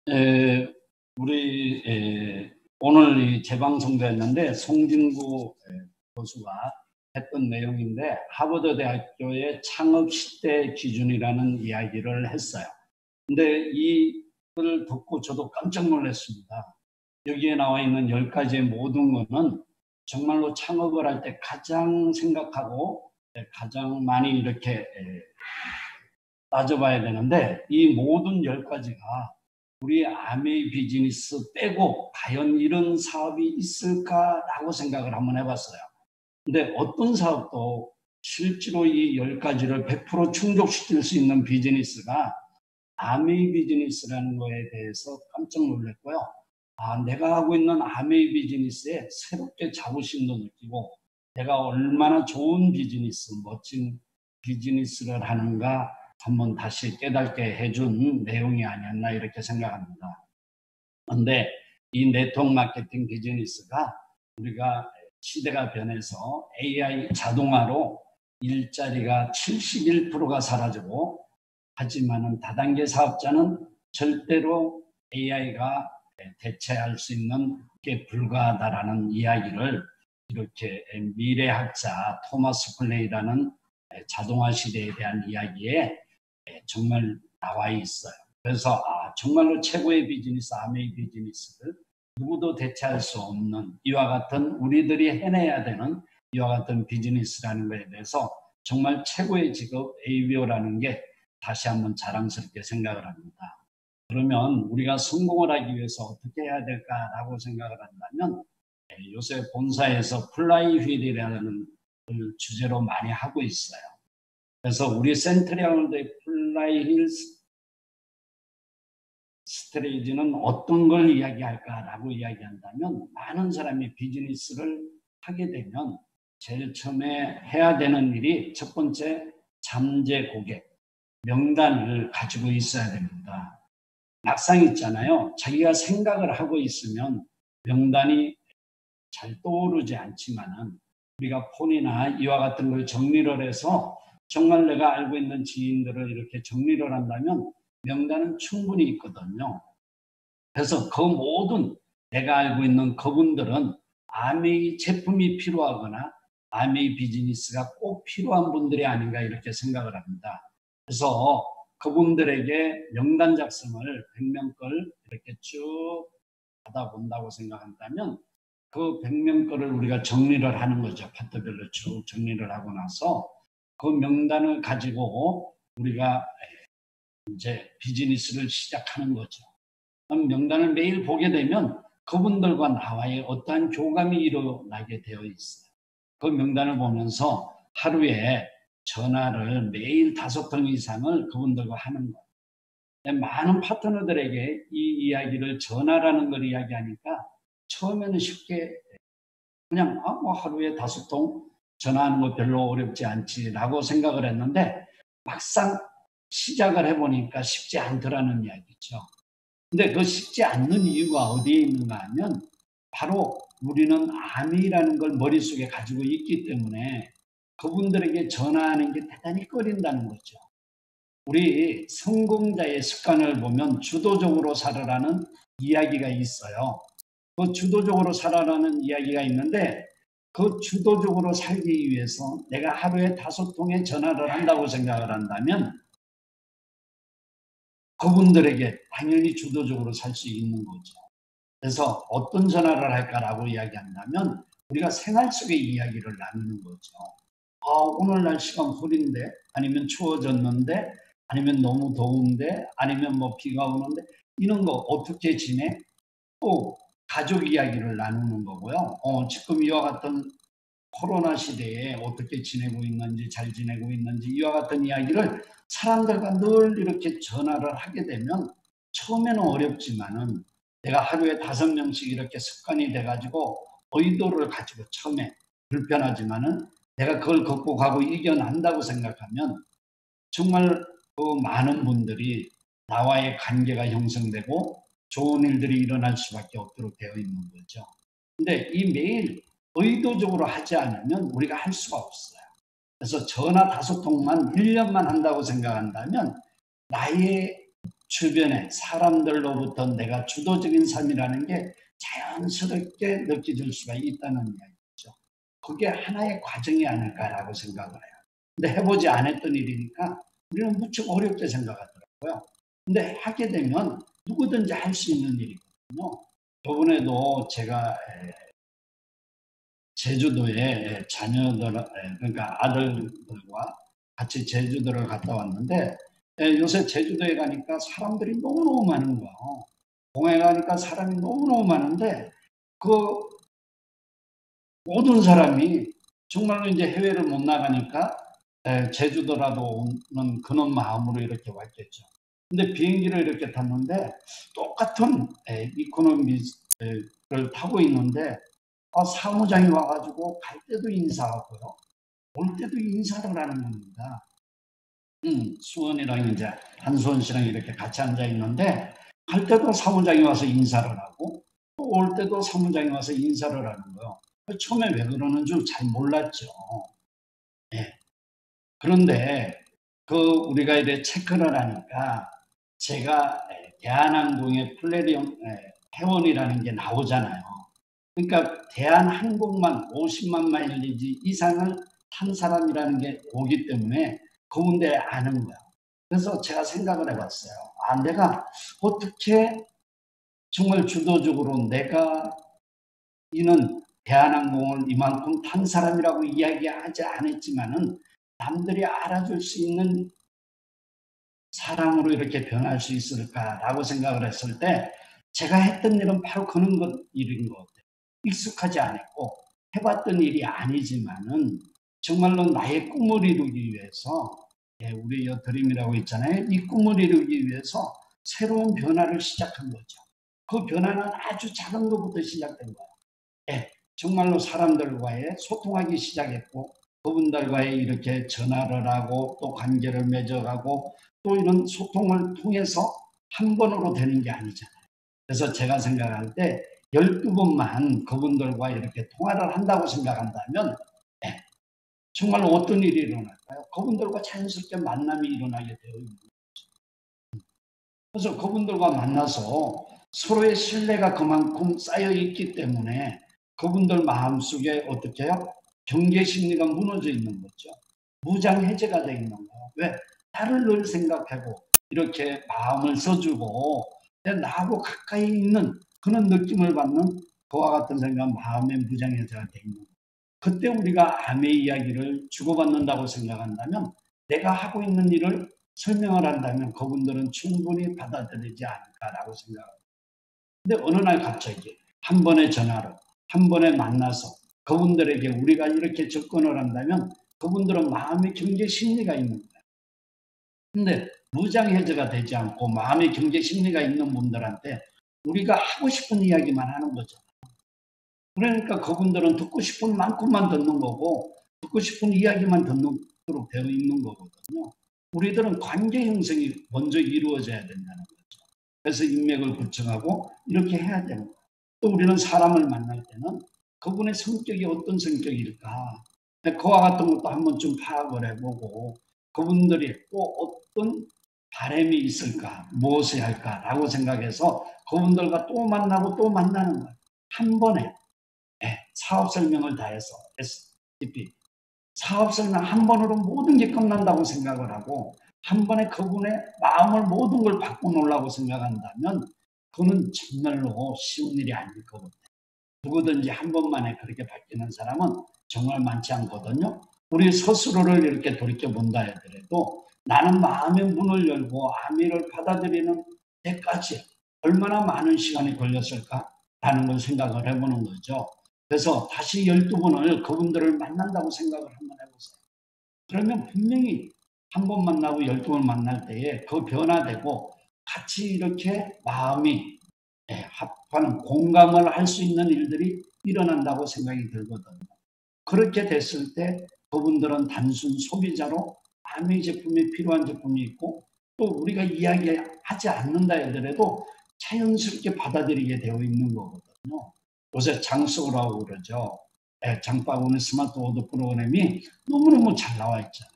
에, 우리 오늘 이 재방송됐는데 송진구 교수가 했던 내용인데 하버드 대학교의 창업 시대 기준이라는 이야기를 했어요. 근데 이걸 듣고 저도 깜짝 놀랐습니다. 여기에 나와 있는 10가지의 모든 거는 정말로 창업을 할 때 가장 생각하고 가장 많이 이렇게 따져봐야 되는데 이 모든 10가지가 우리 아메이 비즈니스 빼고 과연 이런 사업이 있을까라고 생각을 한번 해봤어요. 근데 어떤 사업도 실제로 이 10가지를 100% 충족시킬 수 있는 비즈니스가 아메이 비즈니스라는 거에 대해서 깜짝 놀랐고요. 내가 하고 있는 아메이 비즈니스에 새롭게 자부심도 느끼고 내가 얼마나 좋은 비즈니스, 멋진 비즈니스를 하는가 한번 다시 깨닫게 해준 내용이 아니었나 이렇게 생각합니다. 그런데 이 네트워크 마케팅 비즈니스가 우리가 시대가 변해서 AI 자동화로 일자리가 71%가 사라지고 하지만은 다단계 사업자는 절대로 AI가 대체할 수 있는 게 불가하다라는 이야기를 이렇게 미래학자 토마스 플레이라는 자동화 시대에 대한 이야기에 정말 나와 있어요. 그래서 정말로 최고의 비즈니스, 아메이 비즈니스를 누구도 대체할 수 없는 이와 같은 우리들이 해내야 되는 이와 같은 비즈니스라는 것에 대해서 정말 최고의 직업 ABO라는 게 다시 한번 자랑스럽게 생각을 합니다. 그러면 우리가 성공을 하기 위해서 어떻게 해야 될까라고 생각을 한다면 요새 본사에서 플라이 휠이라는 주제로 많이 하고 있어요. 그래서 우리 센트리아운드의 플라이 휠 스트레이지는 어떤 걸 이야기할까라고 이야기한다면 많은 사람이 비즈니스를 하게 되면 제일 처음에 해야 되는 일이 첫 번째 잠재 고객, 명단을 가지고 있어야 됩니다. 막상 있잖아요. 자기가 생각을 하고 있으면 명단이 잘 떠오르지 않지만은 우리가 폰이나 이와 같은 걸 정리를 해서 정말 내가 알고 있는 지인들을 이렇게 정리를 한다면 명단은 충분히 있거든요. 그래서 그 모든 내가 알고 있는 그분들은 아메이 제품이 필요하거나 아메이 비즈니스가 꼭 필요한 분들이 아닌가 이렇게 생각을 합니다. 그래서 그분들에게 명단 작성을 100명 걸 이렇게 쭉 받아본다고 생각한다면 그 100명 거를 우리가 정리를 하는 거죠. 파트별로 쭉 정리를 하고 나서 그 명단을 가지고 우리가 이제 비즈니스를 시작하는 거죠. 명단을 매일 보게 되면 그분들과 나와의 어떠한 교감이 일어나게 되어 있어요. 그 명단을 보면서 하루에 전화를 매일 5통 이상을 그분들과 하는 거예요. 많은 파트너들에게 이 이야기를 전화라는 걸 이야기하니까 처음에는 쉽게 그냥 뭐 하루에 5통 전화하는 거 별로 어렵지 않지라고 생각을 했는데 막상 시작을 해보니까 쉽지 않더라는 이야기죠. 근데 그 쉽지 않는 이유가 어디에 있는가 하면 바로 우리는 암이라는 걸 머릿속에 가지고 있기 때문에 그분들에게 전화하는 게 대단히 꺼린다는 거죠. 우리 성공자의 습관을 보면 주도적으로 살아라는 이야기가 있어요. 그 주도적으로 살아라는 이야기가 있는데 그 주도적으로 살기 위해서 내가 하루에 5통의 전화를 한다고 생각을 한다면 그분들에게 당연히 주도적으로 살 수 있는 거죠. 그래서 어떤 전화를 할까라고 이야기한다면 우리가 생활 속의 이야기를 나누는 거죠. 오늘 날씨가 흐린데 아니면 추워졌는데 아니면 너무 더운데 아니면 뭐 비가 오는데 이런 거 어떻게 지내? 또 가족 이야기를 나누는 거고요. 지금 이와 같은 코로나 시대에 어떻게 지내고 있는지 잘 지내고 있는지 이와 같은 이야기를 사람들과 늘 이렇게 전화를 하게 되면 처음에는 어렵지만은 내가 하루에 5명씩 이렇게 습관이 돼가지고 의도를 가지고 처음에 불편하지만은 내가 그걸 극복하고 이겨낸다고 생각하면 정말 그 많은 분들이 나와의 관계가 형성되고 좋은 일들이 일어날 수밖에 없도록 되어 있는 거죠. 근데 이 매일 의도적으로 하지 않으면 우리가 할 수가 없어요. 그래서 전화 5통만 1년만 한다고 생각한다면 나의 주변에 사람들로부터 내가 주도적인 삶이라는 게 자연스럽게 느껴질 수가 있다는 이야기죠. 그게 하나의 과정이 아닐까라고 생각을 해요. 근데 해보지 않았던 일이니까 우리는 무척 어렵게 생각하더라고요. 근데 하게 되면 누구든지 할 수 있는 일이거든요. 저번에도 제가 제주도에 자녀들, 그러니까 아들들과 같이 제주도를 갔다 왔는데 요새 제주도에 가니까 사람들이 너무너무 많은 거예요. 공항에 가니까 사람이 너무너무 많은데 그 모든 사람이 정말로 이제 해외를 못 나가니까 제주도라도 오는 그런 마음으로 이렇게 왔겠죠. 근데 비행기를 이렇게 탔는데 똑같은 이코노미를 타고 있는데 사무장이 와가지고 갈 때도 인사하고요. 올 때도 인사를 하는 겁니다. 수원이랑 이제 한수원 씨랑 이렇게 같이 앉아 있는데 갈 때도 사무장이 와서 인사를 하고 또 올 때도 사무장이 와서 인사를 하는 거예요. 처음에 왜 그러는 줄 잘 몰랐죠. 네. 그런데 우리가 이제 체크를 하니까 제가 대한항공의 플래리움 회원이라는 게 나오잖아요. 그러니까 대한항공만 50만 마일리지 이상을 탄 사람이라는 게 오기 때문에 그분들 아는 거야. 그래서 제가 생각을 해봤어요. 내가 어떻게 정말 주도적으로 내가 이는 대한항공을 이만큼 탄 사람이라고 이야기하지 않았지만은 남들이 알아줄 수 있는 사람으로 이렇게 변할 수 있을까라고 생각을 했을 때 제가 했던 일은 바로 그런 일인 것 같아요. 익숙하지 않았고 해봤던 일이 아니지만은 정말로 나의 꿈을 이루기 위해서 우리 드림이라고 있잖아요. 이 꿈을 이루기 위해서 새로운 변화를 시작한 거죠. 그 변화는 아주 작은 것부터 시작된 거예요. 정말로 사람들과의 소통하기 시작했고 그분들과의 이렇게 전화를 하고 또 관계를 맺어가고 또 이런 소통을 통해서 한 번으로 되는 게 아니잖아요. 그래서 제가 생각할 때 12번만 그분들과 이렇게 통화를 한다고 생각한다면 정말 어떤 일이 일어날까요? 그분들과 자연스럽게 만남이 일어나게 되어 있는 거죠. 그래서 그분들과 만나서 서로의 신뢰가 그만큼 쌓여 있기 때문에 그분들 마음속에 어떻게 해요? 경계 심리가 무너져 있는 거죠. 무장 해제가 되어 있는 거예요. 왜? 나를 늘 생각하고 이렇게 마음을 써주고 나하고 가까이 있는 그런 느낌을 받는 그와 같은 생각, 마음의 무장 해제가 되어 있는 거예요. 그때 우리가 암의 이야기를 주고받는다고 생각한다면 내가 하고 있는 일을 설명을 한다면 그분들은 충분히 받아들이지 않을까라고 생각합니다. 근데 어느 날 갑자기 한 번의 전화로 한 번에 만나서 그분들에게 우리가 이렇게 접근을 한다면 그분들은 마음의 경계 심리가 있는 거예요. 근데 무장해제가 되지 않고 마음의 경계 심리가 있는 분들한테 우리가 하고 싶은 이야기만 하는 거죠. 그러니까 그분들은 듣고 싶은 만큼만 듣는 거고 듣고 싶은 이야기만 듣도록 되어 있는 거거든요. 우리들은 관계 형성이 먼저 이루어져야 된다는 거죠. 그래서 인맥을 구축하고 이렇게 해야 되는 거예요. 또 우리는 사람을 만날 때는 그분의 성격이 어떤 성격일까 그와 같은 것도 한번 좀 파악을 해보고 그분들이 또 어떤 바람이 있을까 무엇을 할까라고 생각해서 그분들과 또 만나고 또 만나는 거예요. 한 번에 사업 설명을 다 해서 SDP 사업 설명 한 번으로 모든 게 끝난다고 생각을 하고 한 번에 그분의 마음을 모든 걸 바꿔놓으려고 생각한다면 그는 정말로 쉬운 일이 아닐 거거든요. 누구든지 한 번만에 그렇게 바뀌는 사람은 정말 많지 않거든요. 우리 스스로를 이렇게 돌이켜 본다 하더라도 나는 마음의 문을 열고 아미를 받아들이는 데까지 얼마나 많은 시간이 걸렸을까라는 걸 생각을 해보는 거죠. 그래서 다시 12번을 그분들을 만난다고 생각을 한번 해보세요. 그러면 분명히 한 번 만나고 12번 만날 때에 그 변화되고 같이 이렇게 마음이 합하는 공감을 할 수 있는 일들이 일어난다고 생각이 들거든요. 그렇게 됐을 때 그분들은 단순 소비자로 암의 제품이 필요한 제품이 있고 또 우리가 이야기하지 않는다 하더라도 자연스럽게 받아들이게 되어 있는 거거든요. 요새 장소라고 그러죠. 장바구니 스마트워드 프로그램이 너무너무 잘 나와 있잖아요.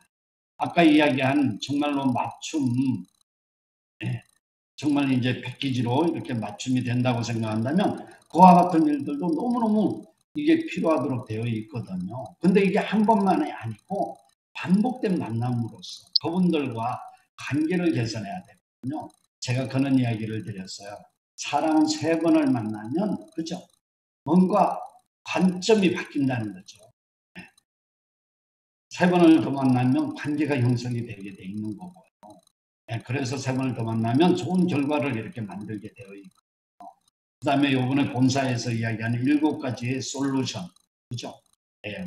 아까 이야기한 정말로 맞춤 정말 이제 패키지로 이렇게 맞춤이 된다고 생각한다면 그와 같은 일들도 너무너무 이게 필요하도록 되어 있거든요. 근데 이게 한 번만이 아니고 반복된 만남으로써 그분들과 관계를 개선해야 되거든요. 제가 그런 이야기를 드렸어요. 사람은 세 번을 만나면, 그죠? 뭔가 관점이 바뀐다는 거죠. 세 번을 더 만나면 관계가 형성이 되게 돼 있는 거고요. 그래서 세 번을 더 만나면 좋은 결과를 이렇게 만들게 되어 있고, 그다음에 요번에 본사에서 이야기하는 7가지의 솔루션, 그죠?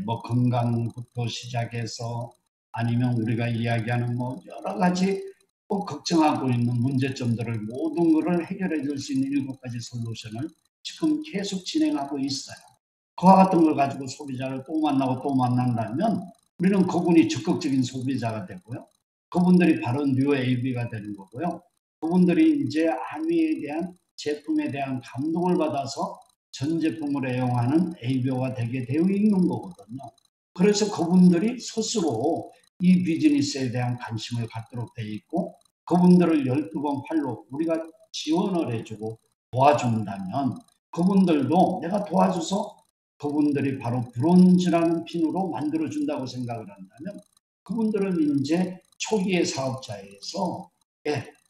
뭐 건강부터 시작해서 아니면 우리가 이야기하는 뭐 여러 가지 꼭 걱정하고 있는 문제점들을 모든 것을 해결해 줄 수 있는 7가지 솔루션을 지금 계속 진행하고 있어요. 그와 같은 걸 가지고 소비자를 또 만나고 또 만난다면 우리는 그분이 적극적인 소비자가 되고요. 그분들이 바로 뉴 AB가 되는 거고요. 그분들이 이제 아미에 대한 제품에 대한 감동을 받아서 전 제품을 애용하는 ABO가 되게 되어 있는 거거든요. 그래서 그분들이 스스로 이 비즈니스에 대한 관심을 갖도록 되어 있고 그분들을 12번 팔로 우리가 지원을 해주고 도와준다면 그분들도 내가 도와줘서 그분들이 바로 브론즈라는 핀으로 만들어준다고 생각을 한다면 그분들은 이제 초기의 사업자에서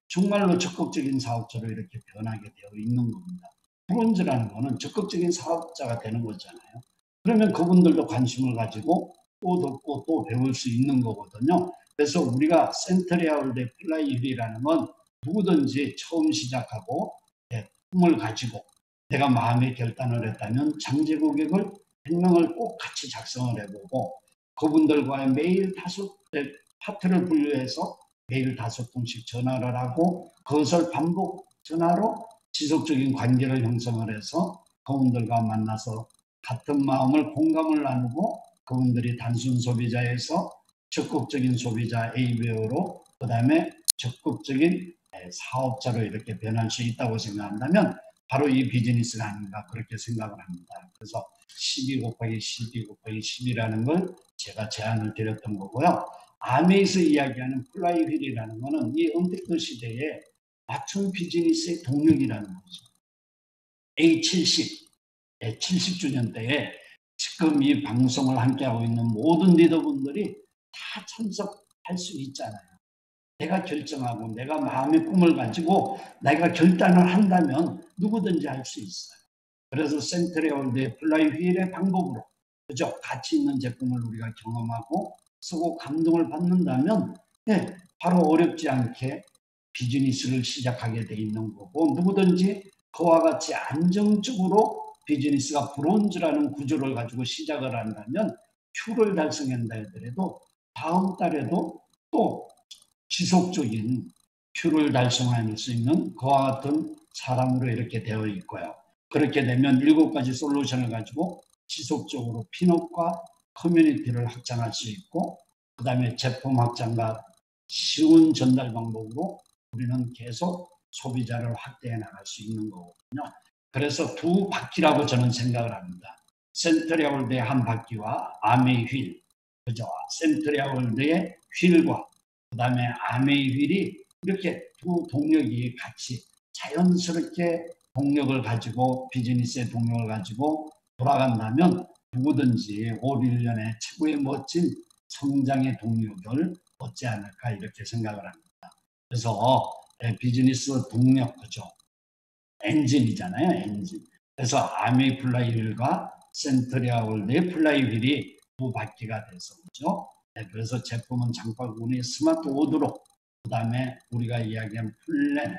정말로 적극적인 사업자로 이렇게 변하게 되어 있는 겁니다. 브론즈라는 거는 적극적인 사업자가 되는 거잖아요. 그러면 그분들도 관심을 가지고 또 듣고 또 배울 수 있는 거거든요. 그래서 우리가 센트리아월드 플라이힐이라는 건 누구든지 처음 시작하고 꿈을 가지고 내가 마음의 결단을 했다면 장제 고객을 100명을 꼭 같이 작성을 해보고 그분들과의 매일 5대 파트를 분류해서 매일 5통씩 전화를 하고 그것을 반복 전화로 지속적인 관계를 형성을 해서 그분들과 만나서 같은 마음을 공감을 나누고 그분들이 단순 소비자에서 적극적인 소비자 ABO로 그 다음에 적극적인 사업자로 이렇게 변할 수 있다고 생각한다면 바로 이 비즈니스가 아닌가 그렇게 생각을 합니다. 그래서 12 곱하기 12 곱하기 10이라는 걸 제가 제안을 드렸던 거고요. 아메에서 이야기하는 플라이휠이라는 거는 이 언택트 시대에 맞춤 비즈니스의 동력이라는 거죠. A70, 70주년 때에 지금 이 방송을 함께하고 있는 모든 리더분들이 다 참석할 수 있잖아요. 내가 결정하고 내가 마음의 꿈을 가지고 내가 결단을 한다면 누구든지 할 수 있어요. 그래서 센트리아월드의 플라이 휠의 방법으로 그죠? 가치 있는 제품을 우리가 경험하고 쓰고 감동을 받는다면 바로 어렵지 않게 비즈니스를 시작하게 돼 있는 거고 누구든지 그와 같이 안정적으로 비즈니스가 브론즈라는 구조를 가지고 시작을 한다면 Q를 달성한다 하더라도 다음 달에도 또 지속적인 Q를 달성할 수 있는 그와 같은 사람으로 이렇게 되어 있고요. 그렇게 되면 7가지 솔루션을 가지고 지속적으로 핀업과 커뮤니티를 확장할 수 있고 그 다음에 제품 확장과 쉬운 전달 방법으로 우리는 계속 소비자를 확대해 나갈 수 있는 거거든요. 그래서 두 바퀴라고 저는 생각을 합니다. 센트리아월드의 한 바퀴와 아메이 휠, 그죠? 센트리아월드의 휠과 그 다음에 아메이 휠이 이렇게 두 동력이 같이 자연스럽게 동력을 가지고 비즈니스의 동력을 가지고 돌아간다면 누구든지 올 1년에 최고의 멋진 성장의 동력을 얻지 않을까 이렇게 생각을 합니다. 그래서 비즈니스 동력 그죠? 엔진이잖아요, 엔진. 그래서 아메이 플라이휠과 센트리아월드의 플라이휠이 두 바퀴가 돼서 그죠? 그래서 제품은 장바구니 스마트 우드로 그 다음에 우리가 이야기한 플랜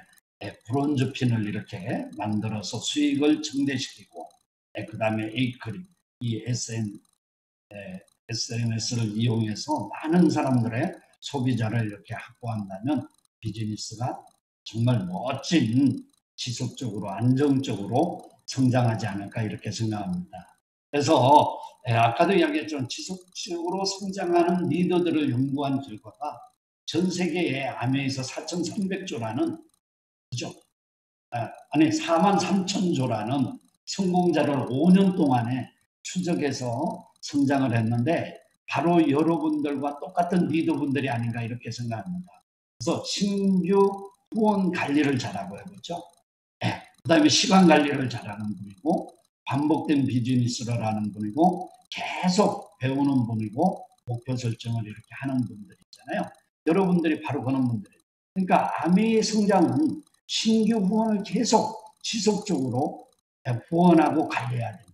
브론즈 핀을 이렇게 만들어서 수익을 증대시키고 그 다음에 에이크림 이 SNS를 이용해서 많은 사람들의 소비자를 이렇게 확보한다면 비즈니스가 정말 멋진 지속적으로 안정적으로 성장하지 않을까 이렇게 생각합니다. 그래서 아까도 이야기했지만 지속적으로 성장하는 리더들을 연구한 결과가 전 세계에 아메에서 4,300조라는 그죠? 아니 4만 3천 조라는 성공자를 5년 동안에 추적해서 성장을 했는데 바로 여러분들과 똑같은 리더분들이 아닌가 이렇게 생각합니다. 그래서 신규 후원 관리를 잘하고요. 그렇죠? 네. 그다음에 시간 관리를 잘하는 분이고 반복된 비즈니스를 하는 분이고 계속 배우는 분이고 목표 설정을 이렇게 하는 분들 있잖아요. 여러분들이 바로 그런 분들이에요. 그러니까 아미의 성장은 신규 후원을 계속 지속적으로 후원하고 관리해야 됩니다.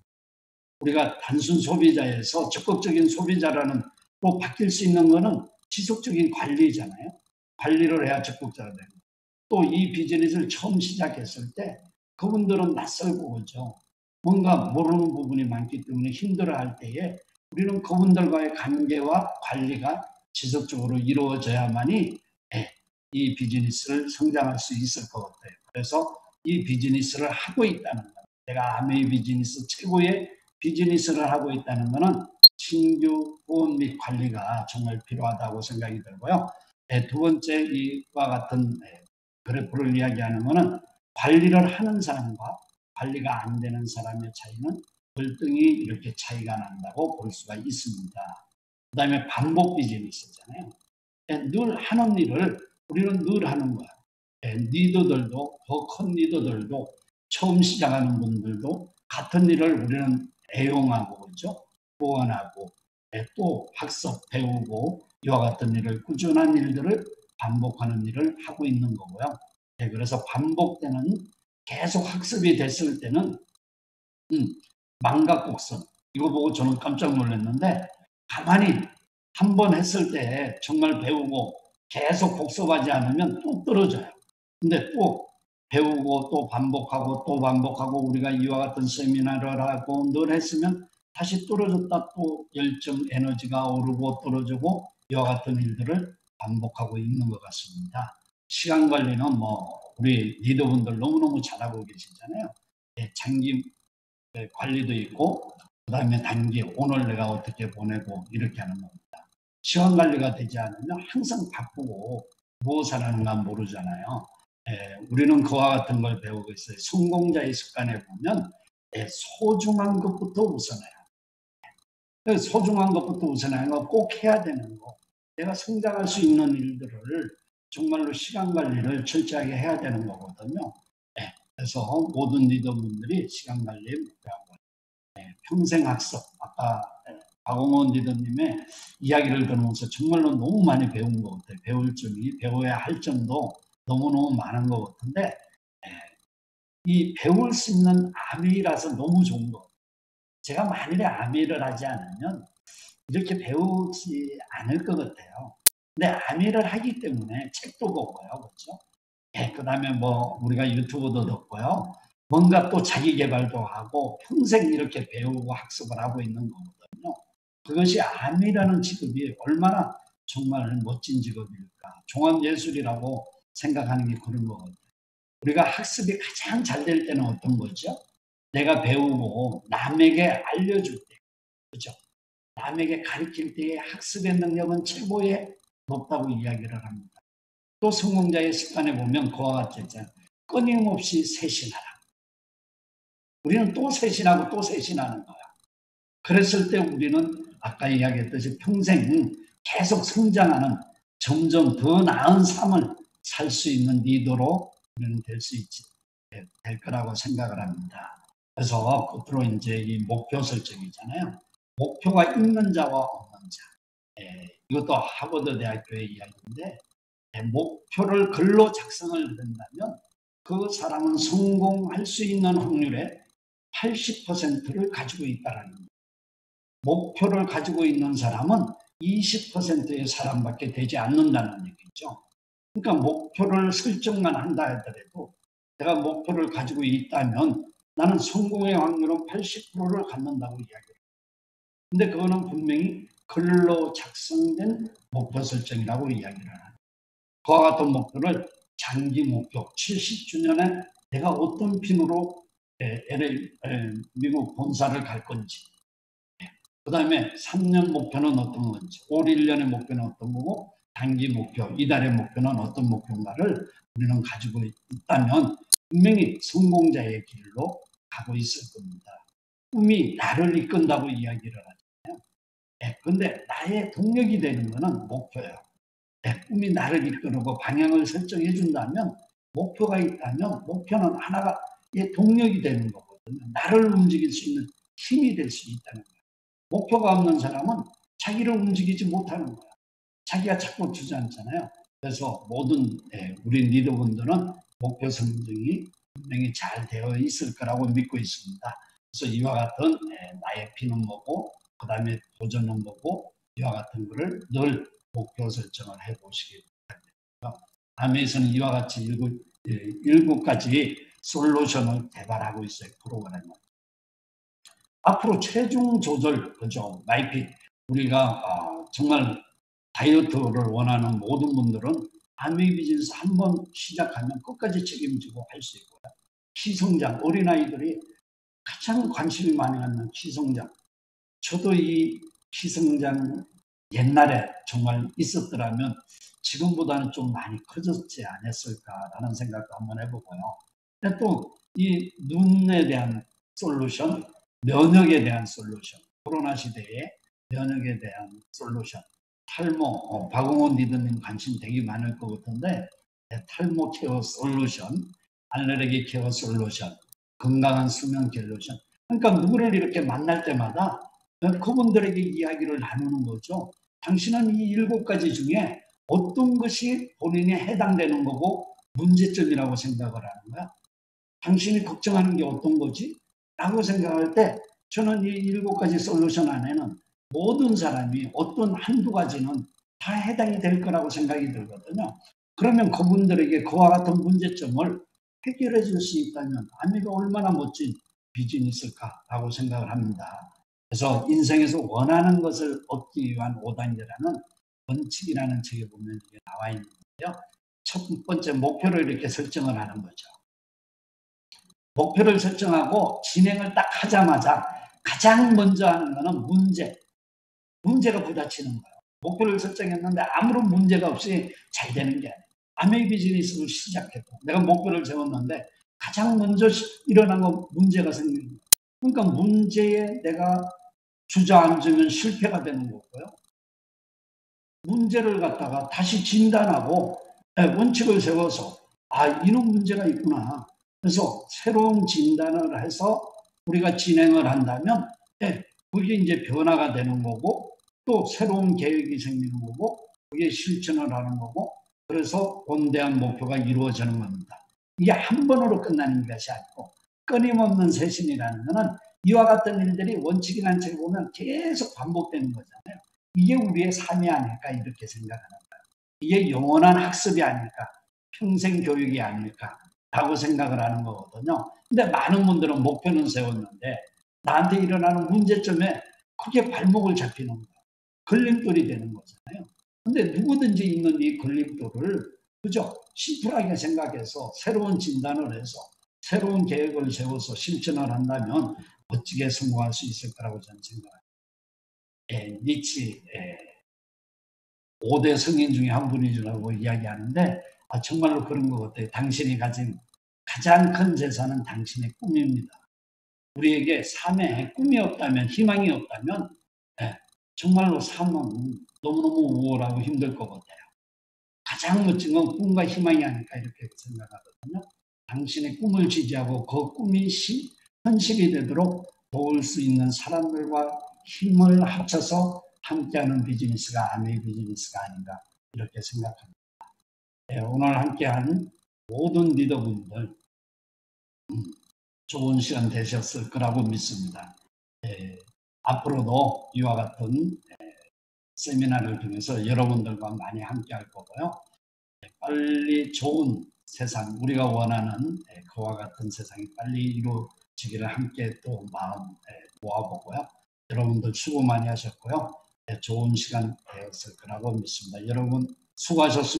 우리가 단순 소비자에서 적극적인 소비자라는 또 바뀔 수 있는 것은 지속적인 관리잖아요. 관리를 해야 적극자가 되고 또 이 비즈니스를 처음 시작했을 때 그분들은 낯설고 그죠. 뭔가 모르는 부분이 많기 때문에 힘들어할 때에 우리는 그분들과의 관계와 관리가 지속적으로 이루어져야만이 이 비즈니스를 성장할 수 있을 것 같아요. 그래서 이 비즈니스를 하고 있다는 것, 내가 아메이 비즈니스 최고의 비즈니스를 하고 있다는 것은 신규 후원 및 관리가 정말 필요하다고 생각이 들고요. 두 번째 이와 같은 그래프를 이야기하는 것은 관리를 하는 사람과 관리가 안 되는 사람의 차이는 월등히 이렇게 차이가 난다고 볼 수가 있습니다. 그 다음에 반복 비즈니스잖아요. 늘 하는 일을 우리는 늘 하는 거야. 리더들도 더 큰 리더들도 처음 시작하는 분들도 같은 일을 우리는 애용하고 그죠? 보완하고 또 학습 배우고 이와 같은 일을 꾸준한 일들을 반복하는 일을 하고 있는 거고요. 그래서 반복되는 계속 학습이 됐을 때는 망각곡선 이거 보고 저는 깜짝 놀랐는데 가만히 한 번 했을 때 정말 배우고 계속 복습하지 않으면 또 떨어져요. 근데 또 배우고 또 반복하고 또 반복하고 우리가 이와 같은 세미나를 하고 늘 했으면 다시 떨어졌다 또 열정 에너지가 오르고 떨어지고 이와 같은 일들을 반복하고 있는 것 같습니다. 시간 관리는 뭐 우리 리더분들 너무너무 잘하고 계시잖아요. 장기 관리도 있고 그다음에 단기 오늘 내가 어떻게 보내고 이렇게 하는 겁니다. 시간 관리가 되지 않으면 항상 바쁘고 무엇을 하는가 모르잖아요. 우리는 그와 같은 걸 배우고 있어요. 성공자의 습관에 보면 소중한 것부터 우선해요. 소중한 것부터 우선하는 거 꼭 해야 되는 거. 내가 성장할 수 있는 일들을 정말로 시간 관리를 철저하게 해야 되는 거거든요. 그래서 모든 리더분들이 시간 관리에 목표하고 평생 학습, 아까 박홍원 리더님의 이야기를 들으면서 정말로 너무 많이 배운 것 같아요. 배울 점이, 배워야 할 점도 너무너무 많은 것 같은데 이 배울 수 있는 아미라서 너무 좋은 것 같아요. 제가 만일에 아미를 하지 않으면 이렇게 배우지 않을 것 같아요. 근데 아미를 하기 때문에 책도 보고요. 그렇죠? 그 다음에 뭐 우리가 유튜브도 듣고요. 뭔가 또 자기 개발도 하고 평생 이렇게 배우고 학습을 하고 있는 거거든요. 그것이 암이라는 직업이 얼마나 정말 멋진 직업일까. 종합예술이라고 생각하는 게 그런 거거든요. 우리가 학습이 가장 잘 될 때는 어떤 거죠? 내가 배우고 남에게 알려줄 때. 그죠? 남에게 가르칠 때의 학습의 능력은 최고의 높다고 이야기를 합니다. 또 성공자의 습관에 보면 그와 같이 있잖아요. 끊임없이 새신하라. 우리는 또 새신하고 또 새신하는 거야. 그랬을 때 우리는 아까 이야기했듯이 평생 계속 성장하는 점점 더 나은 삶을 살 수 있는 리더로 우리는 될 수 있지, 될 거라고 생각을 합니다. 그래서 끝으로 이제 이 목표 설정이잖아요. 목표가 있는 자와 없는 자. 이것도 하버드 대학교의 이야기인데 목표를 글로 작성을 한다면 그 사람은 성공할 수 있는 확률의 80%를 가지고 있다라는 거예요. 목표를 가지고 있는 사람은 20%의 사람밖에 되지 않는다는 얘기죠. 그러니까 목표를 설정만 한다 하더라도 내가 목표를 가지고 있다면 나는 성공의 확률은 80%를 갖는다고 이야기해요. 근데 그거는 분명히 글로 작성된 목표 설정이라고 이야기를 하는 그와 같은 목표를 장기 목표 70주년에 내가 어떤 핀으로 미국 본사를 갈 건지 그 다음에 3년 목표는 어떤 건지 5, 1년의 목표는 어떤 거고 단기 목표, 이달의 목표는 어떤 목표인가를 우리는 가지고 있다면 분명히 성공자의 길로 가고 있을 겁니다. 꿈이 나를 이끈다고 이야기를 하잖아요. 그런데 나의 동력이 되는 것은 목표예요. 꿈이 나를 이끌고 방향을 설정해 준다면 목표가 있다면 목표는 하나의 동력이 되는 거거든요. 나를 움직일 수 있는 힘이 될 수 있다는 거예요. 목표가 없는 사람은 자기를 움직이지 못하는 거예요. 자기가 자꾸 주저앉잖아요. 그래서 모든 우리 리더분들은 목표 설정이 분명히 잘 되어 있을 거라고 믿고 있습니다. 그래서 이와 같은 나의 피는 뭐고 그 다음에 도전은 뭐고 이와 같은 거를 늘 목표 설정을 해보시기 바랍니다. 다음에서는 이와 같이 일곱 가지 솔루션을 개발하고 있어요. 프로그램을. 앞으로 체중 조절, 그죠? 마이핏. 우리가 정말 다이어트를 원하는 모든 분들은 아메이 비즈니스 한번 시작하면 끝까지 책임지고 할 수 있고요. 키성장, 어린아이들이 가장 관심이 많이 갖는 키성장. 저도 이 키성장 옛날에 정말 있었더라면 지금보다는 좀 많이 커졌지 않았을까라는 생각도 한번 해보고요. 근데 또 이 눈에 대한 솔루션, 면역에 대한 솔루션, 코로나 시대에 면역에 대한 솔루션, 탈모, 박용원 리더님 관심 되게 많을 것 같은데 탈모 케어 솔루션, 알레르기 케어 솔루션, 건강한 수면 솔루션. 그러니까 누구를 이렇게 만날 때마다 그분들에게 이야기를 나누는 거죠. 당신은 이 7가지 중에 어떤 것이 본인에 해당되는 거고 문제점이라고 생각을 하는 거야. 당신이 걱정하는 게 어떤 거지? 라고 생각할 때 저는 이 7가지 솔루션 안에는 모든 사람이 어떤 한두 가지는 다 해당이 될 거라고 생각이 들거든요. 그러면 그분들에게 그와 같은 문제점을 해결해 줄 수 있다면 아미가 얼마나 멋진 비즈니스일까라고 생각을 합니다. 그래서 인생에서 원하는 것을 얻기 위한 5단계라는 원칙이라는 책에 보면 이게 나와 있는데요. 첫 번째 목표를 이렇게 설정을 하는 거죠. 목표를 설정하고 진행을 딱 하자마자 가장 먼저 하는 거는 문제가 부딪히는 거예요. 목표를 설정했는데 아무런 문제가 없이 잘 되는 게 아니에요. 아메이 비즈니스를 시작해도 내가 목표를 세웠는데 가장 먼저 일어난 건 문제가 생기는 거예요. 그러니까 문제에 내가 주저앉으면 실패가 되는 거고요. 문제를 갖다가 다시 진단하고 원칙을 세워서 이런 문제가 있구나. 그래서 새로운 진단을 해서 우리가 진행을 한다면 그게 이제 변화가 되는 거고 또 새로운 계획이 생기는 거고 그게 실천을 하는 거고 그래서 원대한 목표가 이루어지는 겁니다. 이게 한 번으로 끝나는 것이 아니고 끊임없는 쇄신이라는 것은 이와 같은 일들이 원칙이라는 책을 보면 계속 반복되는 거잖아요. 이게 우리의 삶이 아닐까 이렇게 생각하는 거예요. 이게 영원한 학습이 아닐까, 평생 교육이 아닐까라고 생각을 하는 거거든요. 근데 많은 분들은 목표는 세웠는데 나한테 일어나는 문제점에 크게 발목을 잡히는 거예요. 걸림돌이 되는 거잖아요. 근데 누구든지 있는 이 걸림돌을 그죠? 심플하게 생각해서 새로운 진단을 해서 새로운 계획을 세워서 실천을 한다면 멋지게 성공할 수 있을 거라고 저는 생각합니다. 니치 5대 성인 중에 한 분이라고 이야기하는데 정말로 그런 것 같아요. 당신이 가진 가장 큰 재산은 당신의 꿈입니다. 우리에게 삶에 꿈이 없다면 희망이 없다면 정말로 삶은 너무너무 우울하고 힘들 것 같아요. 가장 멋진 건 꿈과 희망이 아닐까 이렇게 생각하거든요. 당신의 꿈을 지지하고 그 꿈이 현실이 되도록 도울 수 있는 사람들과 힘을 합쳐서 함께하는 비즈니스가 아메이 비즈니스가 아닌가 이렇게 생각합니다. 오늘 함께한 모든 리더분들 좋은 시간 되셨을 거라고 믿습니다. 앞으로도 이와 같은 세미나를 통해서 여러분들과 많이 함께할 거고요. 빨리 좋은 세상, 우리가 원하는 그와 같은 세상이 빨리 이루어지기를 함께 또 마음 모아보고요. 여러분들 수고 많이 하셨고요. 좋은 시간 되었을 거라고 믿습니다. 여러분 수고하셨습니다.